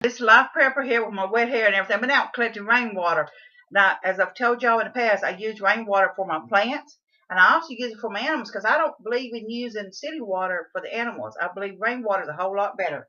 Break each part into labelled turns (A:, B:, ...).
A: This live pepper here with my wet hair and everything. I've been out collecting rainwater. Now, as I've told y'all in the past, I use rainwater for my plants. And I also use it for my animals because I don't believe in using city water for the animals. I believe rainwater is a whole lot better.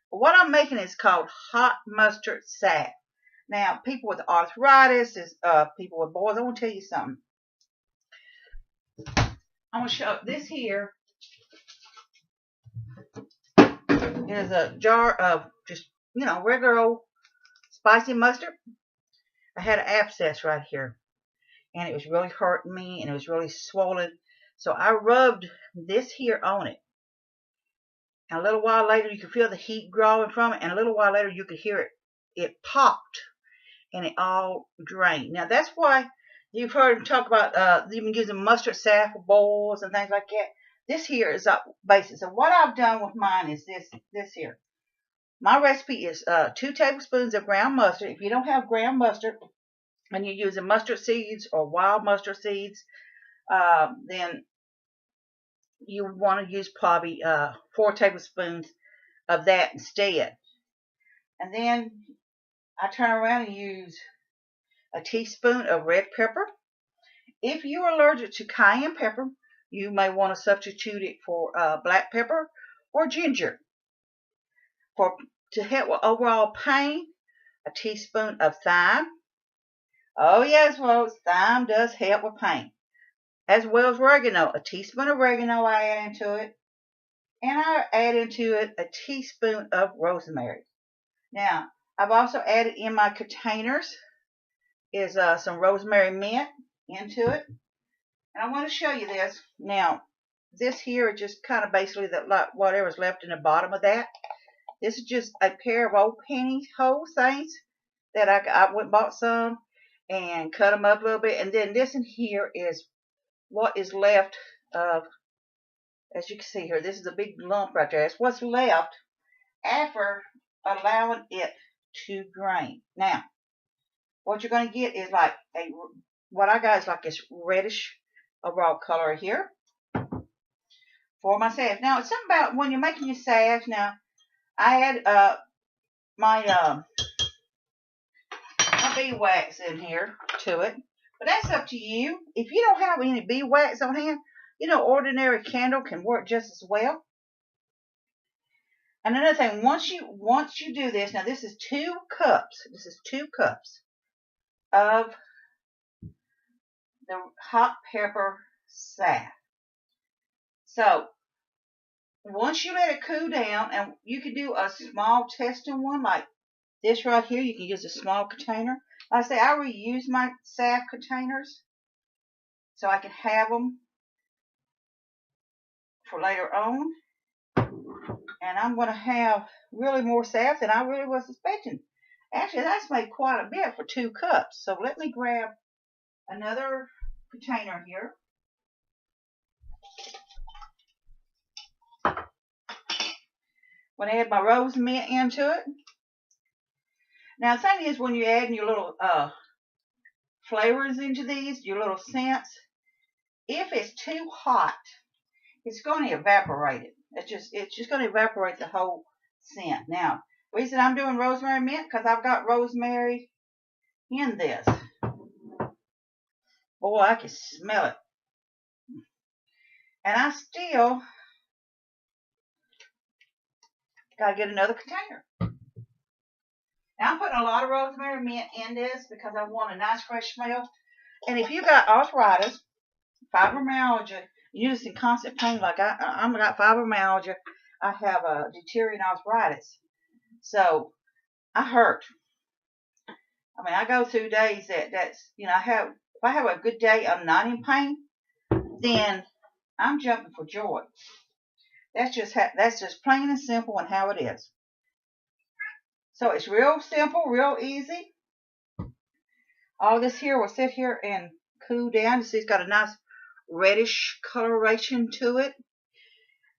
A: But what I'm making is called hot mustard salve. Now, people with arthritis, people with boils, I want to tell you something. I'm going to show this here is a jar of just, regular old spicy mustard. I had an abscess right here, and it was really hurting me, and it was really swollen. So I rubbed this here on it. And a little while later, you could feel the heat growing from it, and a little while later, you could hear it. It popped, and it all drained. Now, that's why you've heard them talk about even using mustard salve for boils and things like that. This here is basic. So what I've done with mine is this here. My recipe is 2 tablespoons of ground mustard. If you don't have ground mustard and you're using mustard seeds or wild mustard seeds, then you want to use probably 4 tablespoons of that instead. And then I turn around and use a teaspoon of red pepper. If you're allergic to cayenne pepper, you may want to substitute it for black pepper or ginger. To help with overall pain, a teaspoon of thyme. Oh yes, folks, thyme does help with pain. As well as oregano. A teaspoon of oregano I add into it. And I add into it a teaspoon of rosemary. Now, I've also added in my containers is some rosemary mint into it. And I want to show you this. Now, this here is just kind of basically whatever's left in the bottom of that. This is just a pair of old pantyhose things that I went and bought some and cut them up a little bit. And then this in here is what is left of, as you can see here, this is a big lump right there. It's what's left after allowing it to drain. Now, what you're going to get is like what I got is like this reddish overall color here for my salve. Now, it's something about when you're making your salve. Now, I add my beeswax in here to it, but that's up to you. If you don't have any beeswax on hand, ordinary candle can work just as well. And another thing, once you do this, now this is 2 cups. This is 2 cups of the hot pepper salve. So once you let it cool down, and you can do a small testing one like this right here. You can use a small container. Like I say, I reuse my salve containers so I can have them for later on. And I'm going to have really more salve than I really was expecting. Actually, that's made quite a bit for 2 cups. So let me grab another container here. I'm going to add my rose mint into it. Now, the thing is, when you're adding your little flavors into these, your little scents, if it's too hot, it's going to evaporate it. It's just going to evaporate the whole scent. Now, the reason I'm doing rosemary mint, because I've got rosemary in this. Boy, I can smell it. And I still got to get another container. Now, I'm putting a lot of rosemary mint in this because I want a nice fresh smell. And if you got arthritis, fibromyalgia, you're just in constant pain like I've got fibromyalgia, I have a deteriorating arthritis. So I hurt. I mean, I go through days if I have a good day, I'm not in pain, then I'm jumping for joy. That's just plain and simple and how it is. So it's real simple, real easy. All this here will sit here and cool down. You see, it's got a nice reddish coloration to it.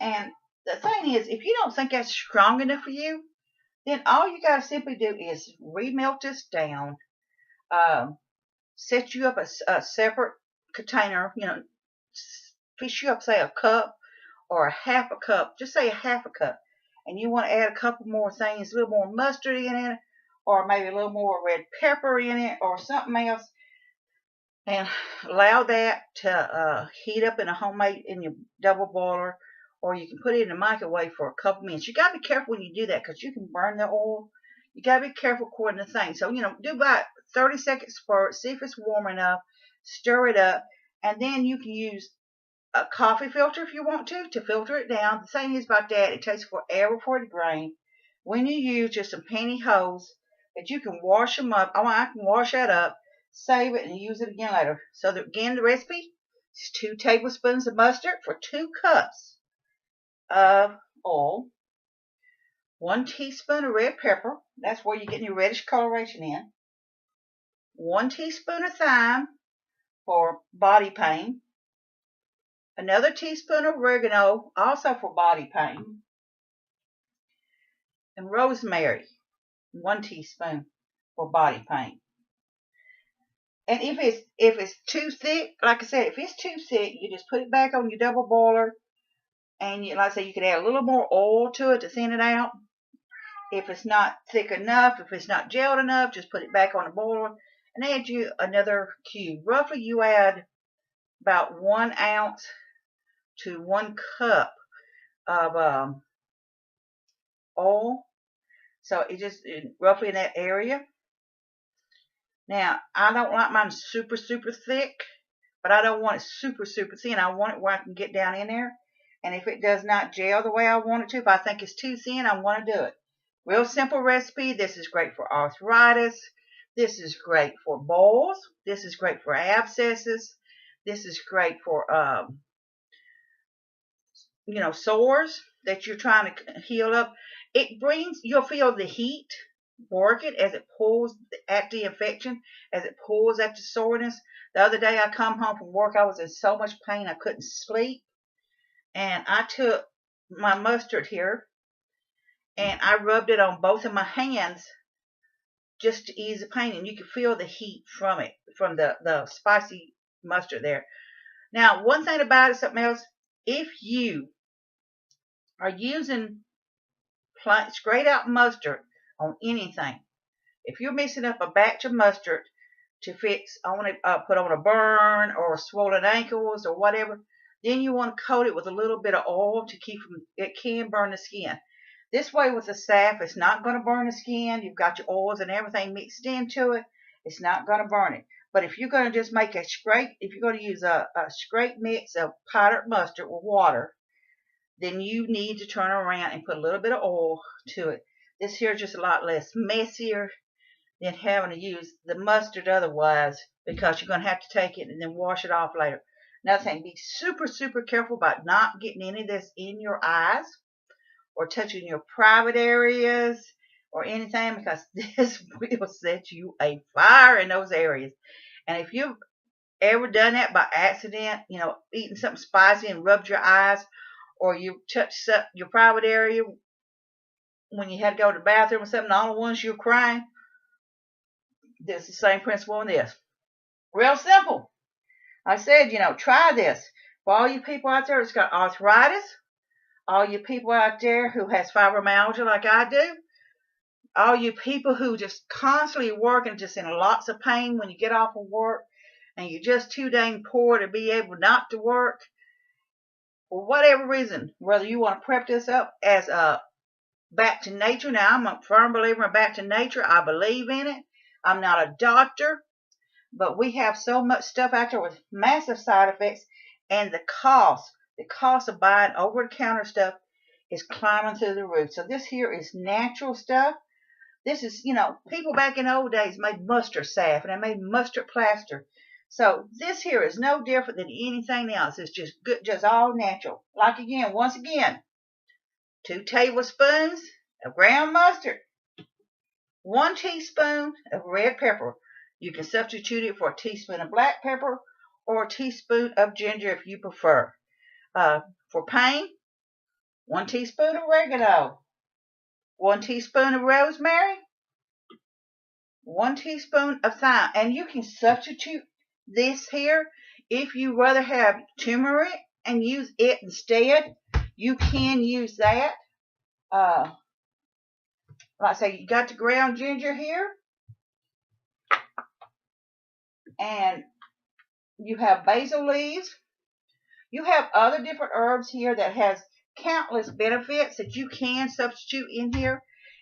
A: And the thing is, if you don't think that's strong enough for you, then all you got to simply do is remelt this down, set you up a separate container, fish you up, say, a cup or a half a cup, just say a half a cup, and you want to add a couple more things, a little more mustard in it, or maybe a little more red pepper in it, or something else, and allow that to heat up in your double boiler, or you can put it in the microwave for a couple minutes. You got to be careful when you do that because you can burn the oil. You got to be careful according to the thing. So, do about 30-second spurt, see if it's warm enough, stir it up, and then you can use a coffee filter if you want to filter it down. The thing is about that, it takes forever for it to drain. When you use just some pantyhose that you can wash them up, I can wash that up, save it, and use it again later. So again, the recipe is 2 tablespoons of mustard for 2 cups of oil, 1 teaspoon of red pepper, that's where you're getting your reddish coloration in, 1 teaspoon of thyme for body pain, another teaspoon of oregano, also for body pain, and rosemary, 1 teaspoon for body pain. And if it's too thick, like I said, if it's too thick, you just put it back on your double boiler, and like I said, you could add a little more oil to it to thin it out. If it's not thick enough, if it's not gelled enough, just put it back on the boiler and add you another cube. Roughly, you add about 1 ounce to 1 cup of oil. So it just roughly in that area. Now, I don't like mine super, super thick, but I don't want it super, super thin. I want it where I can get down in there. And if it does not gel the way I want it to, if I think it's too thin, I want to do it. Real simple recipe. This is great for arthritis. This is great for boils. This is great for abscesses. This is great for, sores that you're trying to heal up. You'll feel the heat work it as it pulls at the infection, as it pulls at the soreness. The other day I come home from work, I was in so much pain I couldn't sleep. And I took my mustard here and I rubbed it on both of my hands just to ease the pain. And you can feel the heat from it, from the spicy mustard there. Now, one thing about it, something else, if you are using straight out mustard on anything, if you're mixing up a batch of mustard to fix, I want to put on a burn or swollen ankles or whatever, then you want to coat it with a little bit of oil to keep from, it can burn the skin. This way with the salve, it's not going to burn the skin. You've got your oils and everything mixed into it. It's not going to burn it. But if you're going to just make if you're going to use a straight mix of powdered mustard with water, then you need to turn around and put a little bit of oil to it. This here is just a lot less messier than having to use the mustard otherwise, because you're going to have to take it and then wash it off later. Another thing, be super, super careful about not getting any of this in your eyes or touching your private areas or anything, because this will set you afire in those areas. And if you've ever done that by accident, eating something spicy and rubbed your eyes, or you touched your private area when you had to go to the bathroom or something, all at once you're crying, there's the same principle in this. Real simple. I said, try this. For all you people out there that's got arthritis, all you people out there who has fibromyalgia like I do, all you people who just constantly working, just in lots of pain when you get off of work, and you're just too dang poor to be able not to work, for whatever reason, whether you want to prep this up as a back to nature. Now, I'm a firm believer in back to nature. I believe in it. I'm not a doctor, but we have so much stuff out there with massive side effects, and the cost of buying over-the-counter stuff is climbing through the roof. So this here is natural stuff. This is, people back in the old days made mustard salve, and they made mustard plaster. So this here is no different than anything else. It's just good, just all natural. Like once again, 2 tablespoons of ground mustard, 1 teaspoon of red pepper. You can substitute it for a teaspoon of black pepper or a teaspoon of ginger if you prefer. For pain, 1 teaspoon of oregano, 1 teaspoon of rosemary, 1 teaspoon of thyme. And you can substitute this here. If you rather have turmeric and use it instead, you can use that. like I say, you got the ground ginger here, and you have basil leaves. You have other different herbs here that has countless benefits that you can substitute in here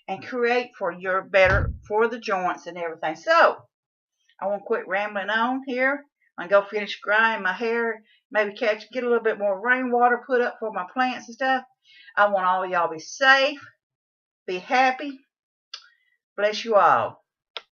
A: and create for your for the joints and everything. So I won't quit rambling on here. I'm going to go finish drying my hair. Maybe get a little bit more rainwater put up for my plants and stuff. I want all of y'all to be safe, be happy. Bless you all.